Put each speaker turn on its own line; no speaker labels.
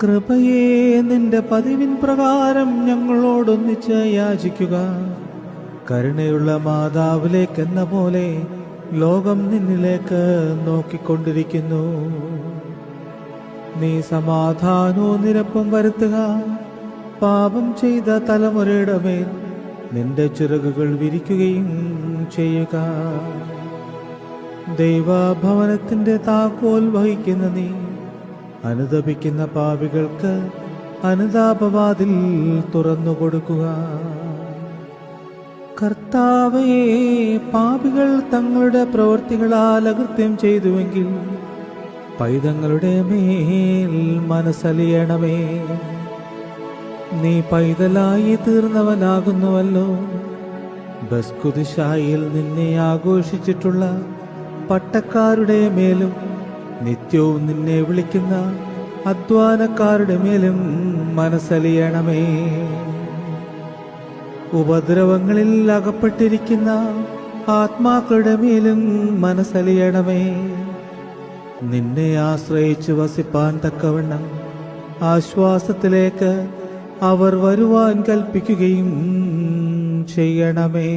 കൃപയെ നിന്റെ പതിവിൻ പ്രകാരം ഞങ്ങളോടൊന്നിച്ച് യാചിക്കുക. കരുണയുള്ള മാതാവിലേക്കെന്ന പോലെ ലോകം നിന്നിലേക്ക് നോക്കിക്കൊണ്ടിരിക്കുന്നു. നീ സമാധാനവും നിരപ്പും വരുത്തുക. പാപം ചെയ്ത തലമുറയുടെ മേൽ നിന്റെ ചിറകുകൾ വിരിക്കുകയും ചെയ്യുക. ദൈവഭവനത്തിന്റെ താക്കോൽ വഹിക്കുന്ന നീ അനുതപിക്കുന്ന പാപികൾക്ക് അനുതാപവാതിൽ തുറന്നു കൊടുക്കുക. കർത്താവേ, പാപികൾ തങ്ങളുടെ പ്രവൃത്തികളാൽ അകൃത്യം ചെയ്തുവെങ്കിൽ പൈതങ്ങളുടെ മേൽ മനസ്സലിയണമേ. നീ പൈതലായി തീർന്നവനാകുന്നുവല്ലോ. ബസ്കുദിശായിൽ നിന്നെ ആഘോഷിച്ചിട്ടുള്ള പട്ടക്കാരുടെ മേലും നിത്യവും നിന്നെ വിളിക്കുന്ന അധ്വാനക്കാരുടെ മേലും മനസ്സലിയണമേ. ഉപദ്രവങ്ങളിൽ അകപ്പെട്ടിരിക്കുന്ന ആത്മാക്കളുടെ മേലും മനസ്സലിയണമേ. നിന്നെ ആശ്രയിച്ചു വസിപ്പാൻ തക്കവണ്ണം ആശ്വാസത്തിലേക്ക് അവർ വരുവാൻ കൽപ്പിക്കുകയും ചെയ്യണമേ.